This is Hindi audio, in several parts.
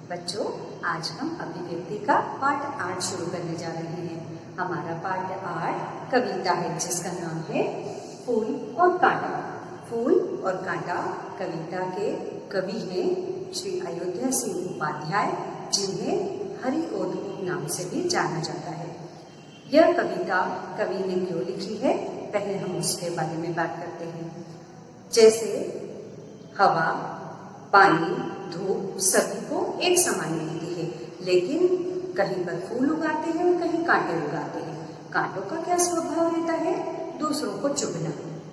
बच्चों, आज हम अभिव्यक्ति का पाठ 8 शुरू करने जा रहे हैं। हमारा पाठ 8 कविता है जिसका नाम है फूल और कांटा। फूल और कांटा कविता के कवि हैं श्री अयोध्या सिंह उपाध्याय, जिन्हें हरिओद नाम से भी जाना जाता है। यह कविता कवि ने क्यों लिखी है, पहले हम उसके बारे में बात करते हैं। जैसे हवा, पानी, धूप सभी को एक समान मिलती है, लेकिन कहीं पर फूल उगाते हैं और कहीं कांटे उगाते हैं। कांटों का क्या स्वभाव रहता है? दूसरों को चुभना।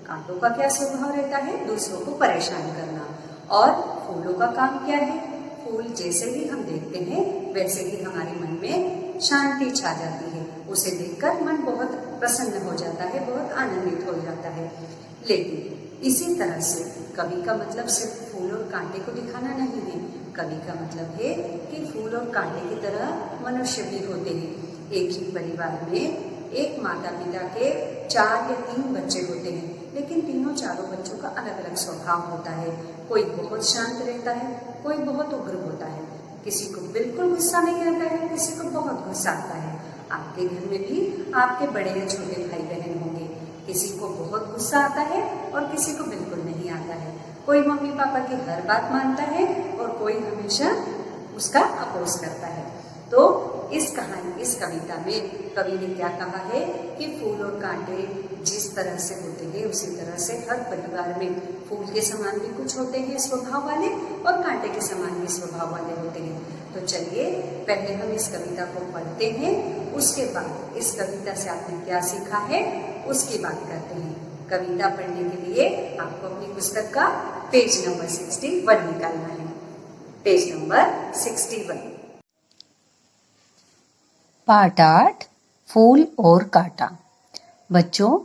कांटों का क्या स्वभाव रहता है? दूसरों को परेशान करना। और फूलों का काम क्या है? फूल जैसे ही हम देखते हैं वैसे ही हमारे मन में शांति छा जाती है। उसे देखकर मन बहुत प्रसन्न हो जाता है, बहुत आनंदित हो जाता है। लेकिन इसी तरह से कवि का मतलब सिर्फ फूल और कांटे को दिखाना नहीं है। कवि का मतलब है कि फूल और कांटे की तरह मनुष्य भी होते हैं। एक ही परिवार में एक माता पिता के 4 या 3 बच्चे होते हैं, लेकिन तीनों चारों बच्चों का अलग अलग स्वभाव होता है। कोई बहुत शांत रहता है, कोई बहुत उग्र होता है, किसी को बिल्कुल गुस्सा नहीं आता है, किसी को बहुत गुस्सा आता है। आपके घर में भी आपके बड़े या छोटे भाई बहन होंगे, किसी को बहुत गुस्सा आता है और किसी को बिल्कुल नहीं आता है। कोई मम्मी पापा की हर बात मानता है और कोई हमेशा उसका अपोज करता है। तो इस कविता में कवि ने क्या कहा है कि फूल और कांटे जिस तरह से होते हैं उसी तरह से हर परिवार में फूल के समान भी कुछ होते हैं स्वभाव वाले और कांटे के समान भी स्वभाव वाले होते हैं। तो चलिए पहले हम इस कविता को पढ़ते हैं, उसके बाद इस कविता से आपने क्या सीखा है उसकी बात करते हैं। कविता पढ़ने के लिए आपको अपनी पुस्तक का पेज नंबर 61 निकालना है। Page number 61। पाठ 8 फूल और कांटा। बच्चों,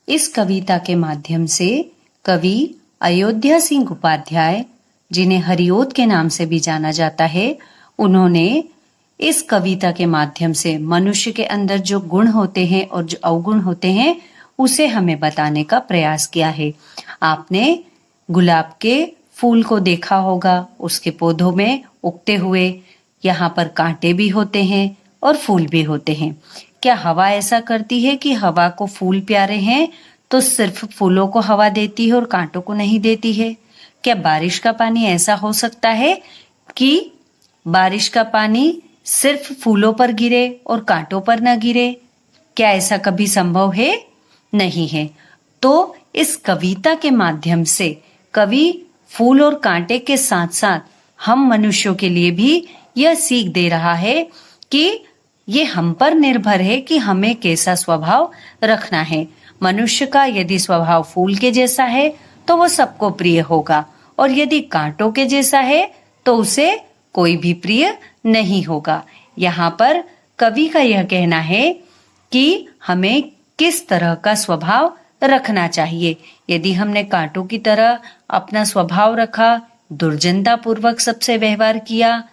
इस कविता के माध्यम से कवि अयोध्या सिंह उपाध्याय, जिन्हें हरिओद के नाम से भी जाना जाता है, उन्होंने इस कविता के माध्यम से मनुष्य के अंदर जो गुण होते हैं और जो अवगुण होते हैं उसे हमें बताने का प्रयास किया है। आपने गुलाब के फूल को देखा होगा, उसके पौधों में उगते हुए। यहाँ पर कांटे भी होते हैं और फूल भी होते हैं। क्या हवा ऐसा करती है कि हवा को फूल प्यारे हैं तो सिर्फ फूलों को हवा देती है और कांटों को नहीं देती है? क्या बारिश का पानी ऐसा हो सकता है कि बारिश का पानी सिर्फ फूलों पर गिरे और कांटों पर न गिरे? क्या ऐसा कभी संभव है? नहीं है। तो इस कविता के माध्यम से कवि फूल और कांटे के साथ साथ हम मनुष्यों के लिए भी यह सीख दे रहा है कि ये हम पर निर्भर है कि हमें कैसा स्वभाव रखना है। मनुष्य का यदि स्वभाव फूल के जैसा है तो वो सबको प्रिय होगा, और यदि कांटों के जैसा है तो उसे कोई भी प्रिय नहीं होगा। यहाँ पर कवि का यह कहना है कि हमें किस तरह का स्वभाव रखना चाहिए। यदि हमने कांटों की तरह अपना स्वभाव रखा, दुर्जनता पूर्वक सबसे व्यवहार किया,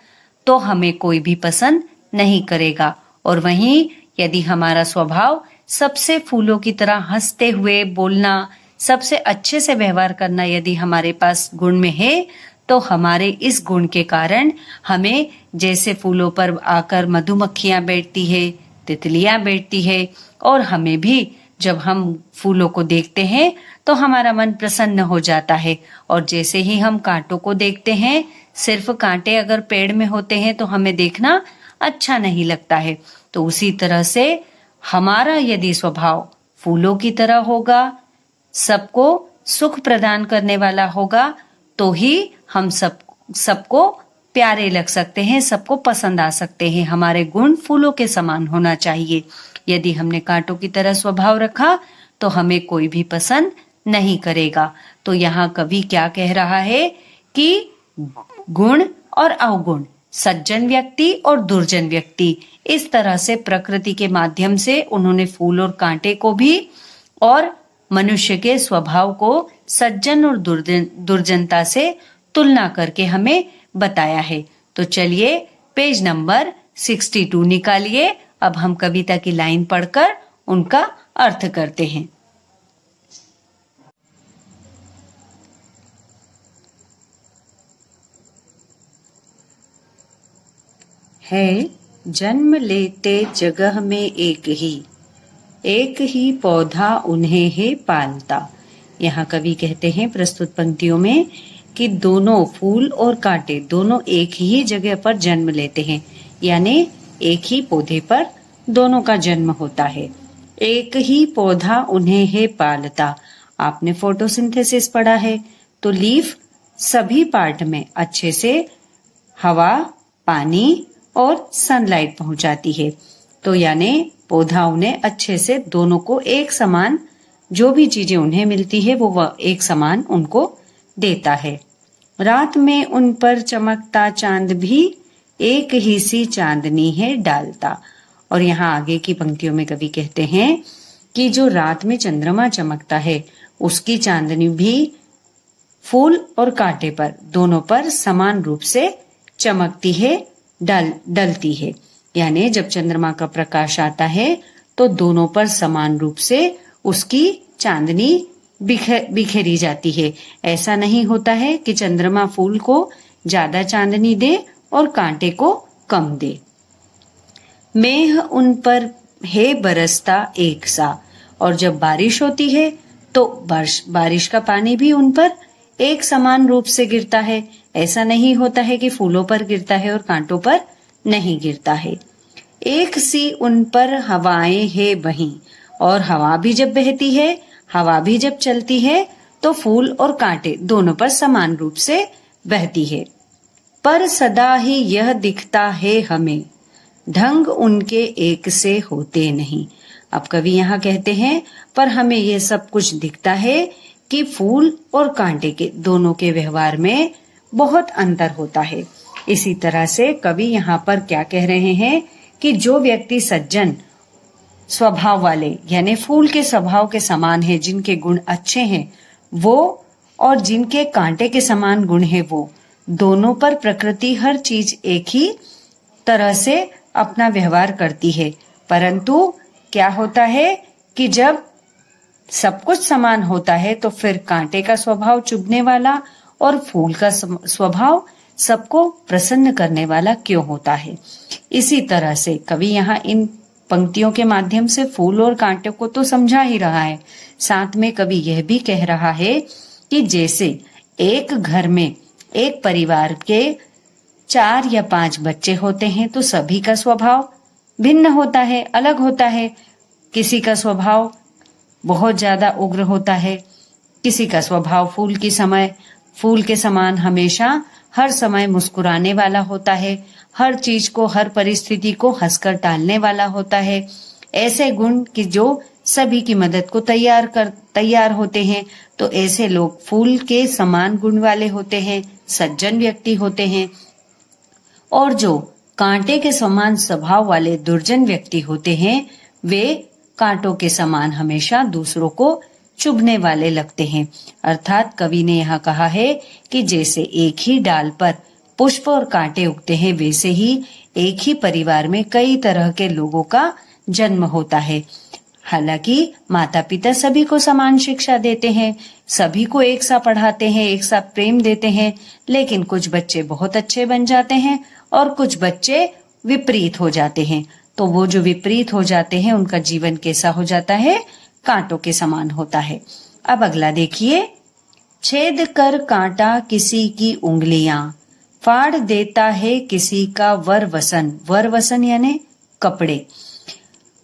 तो हमें कोई भी पसंद नहीं करेगा। और वहीं यदि हमारा स्वभाव सबसे फूलों की तरह हंसते हुए बोलना, सबसे अच्छे से व्यवहार करना यदि हमारे पास गुण में है, तो हमारे इस गुण के कारण हमें जैसे फूलों पर आकर मधुमक्खियां बैठती है, तितलियां बैठती है, और हमें भी जब हम फूलों को देखते हैं तो हमारा मन प्रसन्न हो जाता है। और जैसे ही हम कांटों को देखते हैं, सिर्फ कांटे अगर पेड़ में होते हैं तो हमें देखना अच्छा नहीं लगता है। तो उसी तरह से हमारा यदि स्वभाव फूलों की तरह होगा, सबको सुख प्रदान करने वाला होगा, तो ही हम सबको प्यारे लग सकते हैं, सबको पसंद आ सकते हैं। हमारे गुण फूलों के समान होना चाहिए। यदि हमने कांटों की तरह स्वभाव रखा तो हमें कोई भी पसंद नहीं करेगा। तो यहाँ कवि क्या कह रहा है कि गुण और अवगुण, सज्जन व्यक्ति और दुर्जन व्यक्ति, इस तरह से प्रकृति के माध्यम से उन्होंने फूल और कांटे को भी और मनुष्य के स्वभाव को सज्जन और दुर्जनता से तुलना करके हमें बताया है। तो चलिए पेज नंबर 62 निकालिए। अब हम कविता की लाइन पढ़कर उनका अर्थ करते हैं। है जन्म लेते जगह में एक ही पौधा उन्हें है पालता। यहाँ कवि कहते हैं प्रस्तुत पंक्तियों में कि दोनों फूल और कांटे दोनों एक ही जगह पर जन्म लेते हैं, यानी एक ही पौधे पर दोनों का जन्म होता है। एक ही पौधा उन्हें है पालता। आपने फोटोसिंथेसिस पढ़ा है, तो लीफ सभी पार्ट में अच्छे से हवा, पानी और सनलाइट पहुंचाती है। तो यानी पौधा उन्हें अच्छे से दोनों को एक समान जो भी चीजें उन्हें मिलती है वो एक समान उनको देता है। रात में उन पर चमकता चांद भी एक ही सी चांदनी है डालता। और यहाँ आगे की पंक्तियों में कवि कहते हैं कि जो रात में चंद्रमा चमकता है उसकी चांदनी भी फूल और कांटे पर दोनों पर समान रूप से चमकती है, डलती है। यानी जब चंद्रमा का प्रकाश आता है तो दोनों पर समान रूप से उसकी चांदनी बिखेरी जाती है। ऐसा नहीं होता है कि चंद्रमा फूल को ज्यादा चांदनी दे और कांटे को कम दे। मेघ उन पर है बरसता एक सा। और जब बारिश होती है तो बारिश का पानी भी उन पर एक समान रूप से गिरता है। ऐसा नहीं होता है कि फूलों पर गिरता है और कांटों पर नहीं गिरता है। एक सी उन पर हवाएं है बहीं। और हवा भी जब बहती है, हवा भी जब चलती है तो फूल और कांटे दोनों पर समान रूप से बहती है। पर सदा ही यह दिखता है हमें, ढंग उनके एक से होते नहीं। अब कवि यहाँ कहते हैं पर हमें यह सब कुछ दिखता है कि फूल और कांटे के दोनों के व्यवहार में बहुत अंतर होता है। इसी तरह से कवि यहाँ पर क्या कह रहे हैं कि जो व्यक्ति सज्जन स्वभाव वाले यानी फूल के स्वभाव के समान है, जिनके गुण अच्छे हैं वो, और जिनके कांटे के समान गुण है वो, दोनों पर प्रकृति हर चीज एक ही तरह से अपना व्यवहार करती है। परंतु क्या होता है कि जब सब कुछ समान होता है तो फिर कांटे का स्वभाव चुभने वाला और फूल का स्वभाव सबको प्रसन्न करने वाला क्यों होता है। इसी तरह से कवि यहाँ इन पंक्तियों के माध्यम से फूल और कांटे को तो समझा ही रहा है, साथ में कवि यह भी कह रहा है कि जैसे एक घर में एक परिवार के 4 या 5 बच्चे होते हैं तो सभी का स्वभाव भिन्न होता है, अलग होता है। किसी का स्वभाव बहुत ज्यादा उग्र होता है, किसी का स्वभाव फूल के समान हमेशा हर समय मुस्कुराने वाला होता है, हर चीज को, हर परिस्थिति को हंसकर टालने वाला होता है। ऐसे गुण कि जो सभी की मदद को तैयार होते हैं, तो ऐसे लोग फूल के समान गुण वाले होते हैं, सज्जन व्यक्ति होते हैं। और जो कांटे के समान स्वभाव वाले दुर्जन व्यक्ति होते हैं वे कांटों के समान हमेशा दूसरों को चुभने वाले लगते हैं। अर्थात कवि ने यहाँ कहा है कि जैसे एक ही डाल पर पुष्प और कांटे उगते हैं, वैसे ही एक ही परिवार में कई तरह के लोगों का जन्म होता है। हालांकि माता पिता सभी को समान शिक्षा देते हैं, सभी को एक सा पढ़ाते हैं, एक सा प्रेम देते हैं, लेकिन कुछ बच्चे बहुत अच्छे बन जाते हैं और कुछ बच्चे विपरीत हो जाते हैं। तो वो जो विपरीत हो जाते हैं उनका जीवन कैसा हो जाता है, कांटों के समान होता है। अब अगला देखिए, छेद कर कांटा किसी की उंगलियां, फाड़ देता है किसी का वरवसन। वरवसन यानी कपड़े।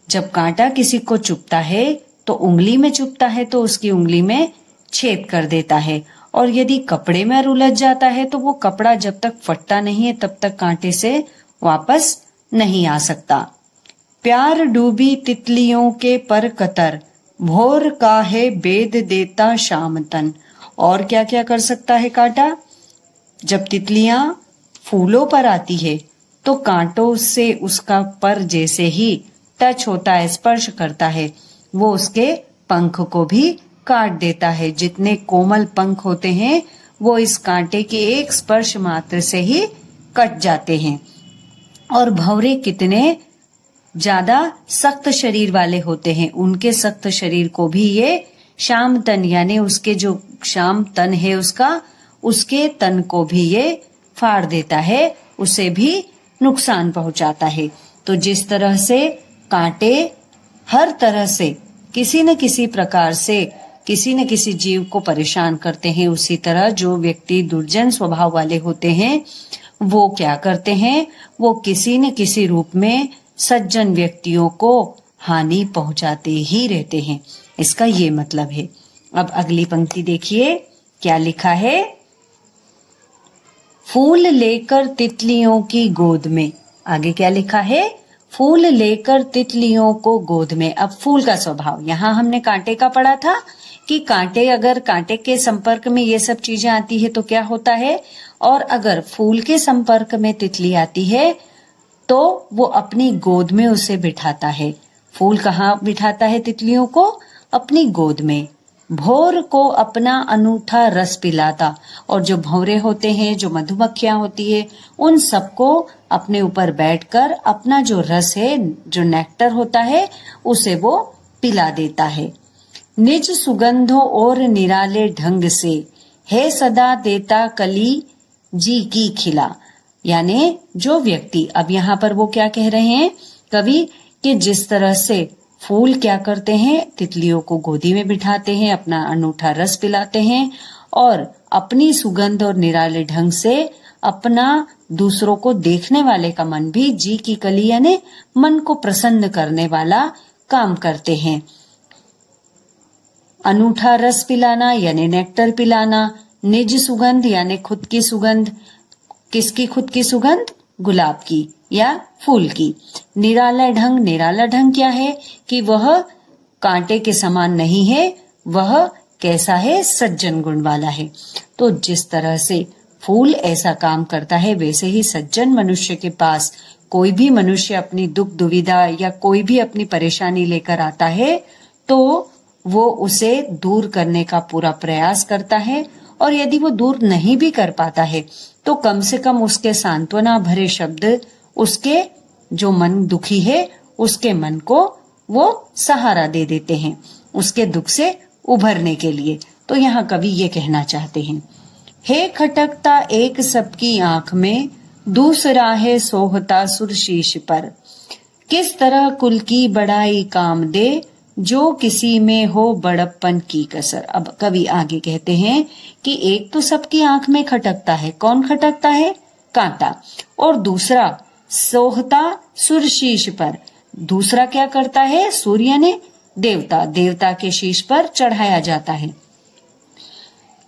जब कांटा किसी को चुभता है तो उंगली में चुभता है तो उसकी उंगली में छेद कर देता है, और यदि कपड़े में उलझ जाता है तो वो कपड़ा जब तक फटता नहीं है तब तक कांटे से वापस नहीं आ सकता। प्यार डूबी तितलियों के पर कतर, भोर का है बेद देता शाम तन। और क्या क्या कर सकता है कांटा? जब तितलियां फूलों पर आती है तो कांटों से उसका पर जैसे ही टच होता है, स्पर्श करता है, वो उसके पंख को भी काट देता है। जितने कोमल पंख होते हैं वो इस कांटे के एक स्पर्श मात्र से ही कट जाते हैं। और भंवरे कितने ज्यादा सख्त शरीर वाले होते हैं, उनके सख्त शरीर को भी ये शाम तन यानी उसके जो शाम तन है उसके तन को भी ये फाड़ देता है, उसे भी नुकसान पहुंचाता है। तो जिस तरह से कांटे हर तरह से किसी न किसी प्रकार से किसी न किसी जीव को परेशान करते हैं, उसी तरह जो व्यक्ति दुर्जन स्वभाव वाले होते हैं वो क्या करते हैं, वो किसी न किसी रूप में सज्जन व्यक्तियों को हानि पहुंचाते ही रहते हैं। इसका ये मतलब है। अब अगली पंक्ति देखिए क्या लिखा है। फूल लेकर तितलियों की गोद में। आगे क्या लिखा है, फूल लेकर तितलियों को गोद में। अब फूल का स्वभाव, यहाँ हमने कांटे का पढ़ा था कि कांटे अगर कांटे के संपर्क में ये सब चीजें आती है तो क्या होता है, और अगर फूल के संपर्क में तितली आती है तो वो अपनी गोद में उसे बिठाता है। फूल कहाँ बिठाता है तितलियों को, अपनी गोद में। भौर को अपना अनूठा रस पिलाता, और जो भौरे होते हैं, जो मधुमक्खियां होती है, उन सबको अपने ऊपर बैठकर अपना जो रस है, जो नेक्टर होता है, उसे वो पिला देता है। निज सुगंधों और निराले ढंग से है सदा देता कली जी की खिला। यानी जो व्यक्ति, अब यहाँ पर वो क्या कह रहे हैं कवि, कि जिस तरह से फूल क्या करते हैं, तितलियों को गोदी में बिठाते हैं, अपना अनूठा रस पिलाते हैं, और अपनी सुगंध और निराले ढंग से अपना दूसरों को देखने वाले का मन भी जी की कली यानी मन को प्रसन्न करने वाला काम करते हैं। अनूठा रस पिलाना यानी नेक्टर पिलाना, निज सुगंध यानी खुद की सुगंध। किसकी खुद की सुगंध? गुलाब की या फूल की। निराला ढंग, निराला ढंग क्या है कि वह कांटे के समान नहीं है, वह कैसा है, सज्जन गुण वाला है। तो जिस तरह से फूल ऐसा काम करता है, वैसे ही सज्जन मनुष्य के पास कोई भी मनुष्य अपनी दुख दुविधा या कोई भी अपनी परेशानी लेकर आता है तो वो उसे दूर करने का पूरा प्रयास करता है, और यदि वो दूर नहीं भी कर पाता है तो कम से कम उसके सांत्वना भरे शब्द उसके जो मन दुखी है उसके मन को वो सहारा दे देते हैं उसके दुख से उभरने के लिए। तो यहाँ कवि ये कहना चाहते हैं, हे खटकता एक सबकी आंख में, दूसरा है सोहता सुरशीश पर। किस तरह कुल की बड़ाई काम दे, जो किसी में हो बड़प्पन की कसर। अब कवि आगे कहते हैं कि एक तो सबकी आंख में खटकता है, कौन खटकता है? कांटा। और दूसरा सोहता सुरशीश पर, दूसरा क्या करता है? सूर्य ने देवता, देवता के शीश पर चढ़ाया जाता है।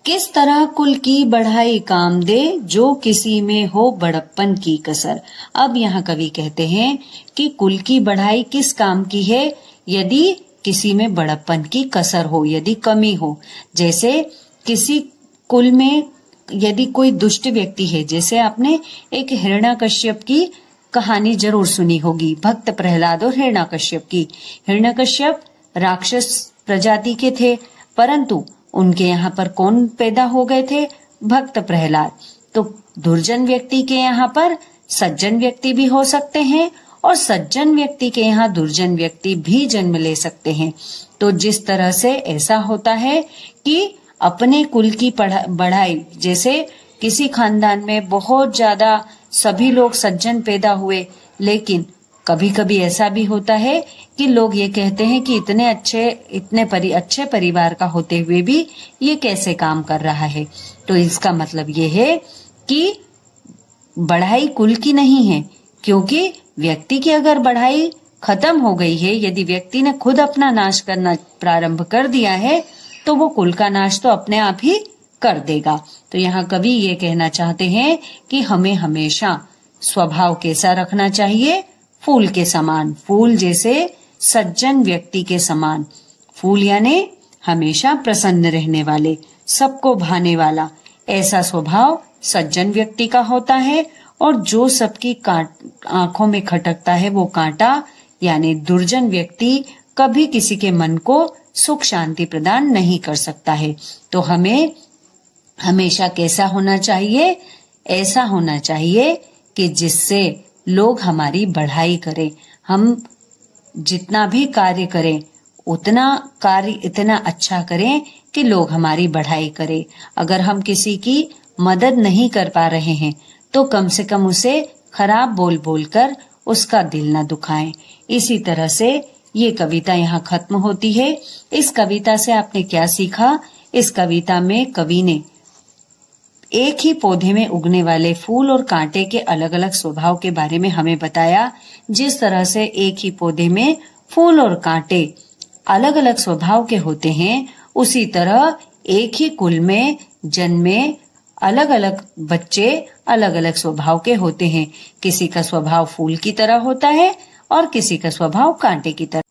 किस तरह कुल की बढ़ाई काम दे, जो किसी में हो बड़प्पन की कसर। अब यहाँ कवि कहते हैं कि कुल की बढ़ाई किस काम की है? यदि किसी में बड़प्पन की कसर हो, यदि कमी हो। जैसे किसी कुल में यदि कोई दुष्ट व्यक्ति है, जैसे आपने एक हिरण्यकश्यप की कहानी जरूर सुनी होगी, भक्त प्रहलाद और हिरण्यकश्यप की। हिरण्यकश्यप राक्षस प्रजाति के थे, परंतु उनके यहाँ पर कौन पैदा हो गए थे? भक्त प्रहलाद। तो दुर्जन व्यक्ति के यहाँ पर सज्जन व्यक्ति भी हो सकते हैं, और सज्जन व्यक्ति के यहाँ दुर्जन व्यक्ति भी जन्म ले सकते हैं। तो जिस तरह से ऐसा होता है कि अपने कुल की बढ़ाई, जैसे किसी खानदान में बहुत ज्यादा सभी लोग सज्जन पैदा हुए, लेकिन कभी कभी ऐसा भी होता है कि लोग ये कहते हैं कि इतने अच्छे परिवार का होते हुए भी ये कैसे काम कर रहा है। तो इसका मतलब ये है कि बढ़ाई कुल की नहीं है, क्योंकि व्यक्ति की अगर बढ़ाई खत्म हो गई है, यदि व्यक्ति ने खुद अपना नाश करना प्रारंभ कर दिया है, तो वो कुल का नाश तो अपने आप ही कर देगा। तो यहाँ कवि ये कहना चाहते हैं कि हमें हमेशा स्वभाव कैसा रखना चाहिए? फूल के समान, फूल जैसे सज्जन व्यक्ति के समान। फूल यानी हमेशा प्रसन्न रहने वाले, सबको भाने वाला, ऐसा स्वभाव सज्जन व्यक्ति का होता है। और जो सबकी आंखों में खटकता है वो कांटा यानी दुर्जन व्यक्ति कभी किसी के मन को सुख शांति प्रदान नहीं कर सकता है। तो हमें हमेशा कैसा होना चाहिए? ऐसा होना चाहिए कि जिससे लोग हमारी बढ़ाई करें। हम जितना भी कार्य करें उतना कार्य इतना अच्छा करें कि लोग हमारी बढ़ाई करें। अगर हम किसी की मदद नहीं कर पा रहे हैं तो कम से कम उसे खराब बोल बोलकर उसका दिल न दुखाएं। इसी तरह से ये कविता यहाँ खत्म होती है। इस कविता से आपने क्या सीखा? इस कविता में कवि ने एक ही पौधे में उगने वाले फूल और कांटे के अलग अलग स्वभाव के बारे में हमें बताया। जिस तरह से एक ही पौधे में फूल और कांटे अलग अलग स्वभाव के होते हैं, उसी तरह एक ही कुल में जन्मे अलग अलग बच्चे अलग अलग स्वभाव के होते हैं। किसी का स्वभाव फूल की तरह होता है और किसी का स्वभाव कांटे की तरह।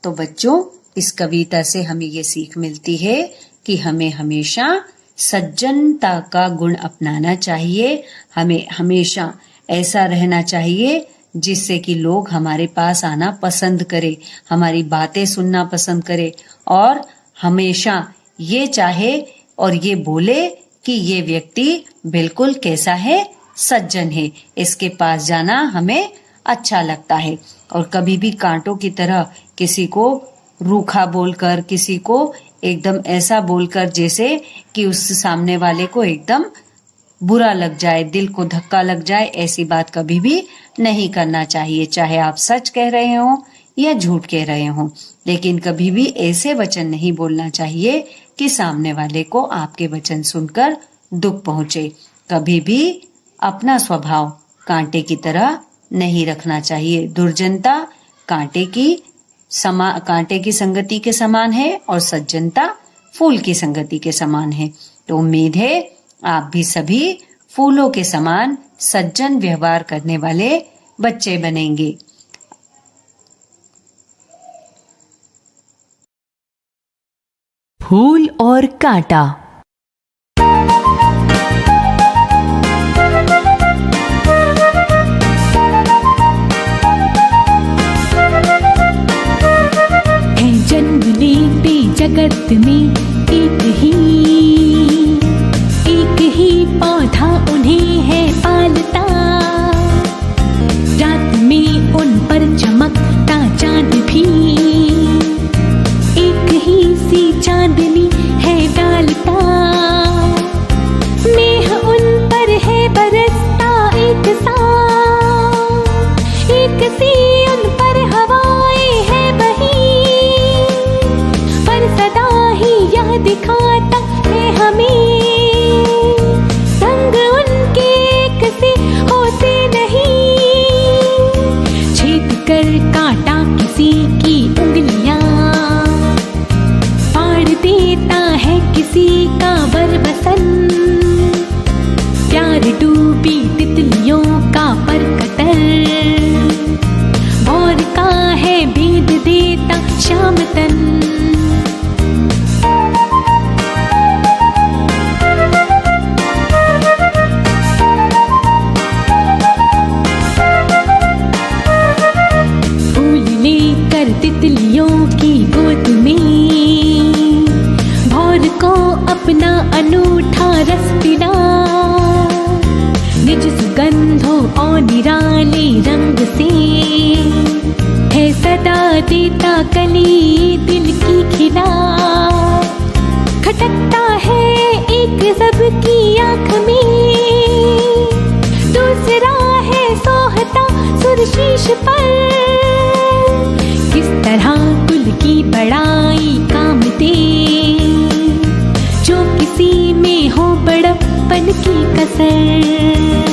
तो बच्चों, इस कविता से हमें ये सीख मिलती है कि हमें हमेशा सज्जनता का गुण अपनाना चाहिए। हमें हमेशा ऐसा रहना चाहिए जिससे कि लोग हमारे पास आना पसंद करे, हमारी बातें सुनना पसंद करे और हमेशा ये चाहे और ये बोले कि ये व्यक्ति बिल्कुल कैसा है, सज्जन है, इसके पास जाना हमें अच्छा लगता है। और कभी भी कांटों की तरह किसी को रूखा बोलकर, किसी को एकदम ऐसा बोलकर जैसे कि उस सामने वाले को एकदम बुरा लग जाए, दिल को धक्का लग जाए, ऐसी बात कभी भी नहीं करना चाहिए। चाहे आप सच कह रहे हो या झूठ कह रहे हो, लेकिन कभी भी ऐसे वचन नहीं बोलना चाहिए कि सामने वाले को आपके वचन सुनकर दुख पहुंचे। कभी भी अपना स्वभाव कांटे की तरह नहीं रखना चाहिए। दुर्जनता कांटे की संगति के समान है और सज्जनता फूल की संगति के समान है। तो उम्मीद है आप भी सभी फूलों के समान सज्जन व्यवहार करने वाले बच्चे बनेंगे। फूल और कांटा। है जन्म लेते जगत में एक ही पौधा उन्हें है पालता। रात में उन पर चमकता चांद भी एक ही सी चांदनी है डालता। मेह उन पर है बरसता एक सा, एक सी उन पर हवाएं है बही, पर सदा ही यह दिखाता है हमें संग उनके एक से होते नहीं। छेद कर काटा किसी की उंगलियां, फाड़ देता है किसी का बरबसन। प्यार डूबी तितलियों का परकटर, भौर का है भेद देता शाम तन। फूल लेकर तितलियों की गोद में, भौर को अपना अनूठा रस पिला। निज सुगंधों और निराले रंग से है सदा देता कली दिल की खिला। खटकता है एक सबकी आँख में, दूसरा है सोहता सुरशीश पर। किस तरह कुल की बड़ाई काम दे, जो किसी में हो बड़प्पन की कसर।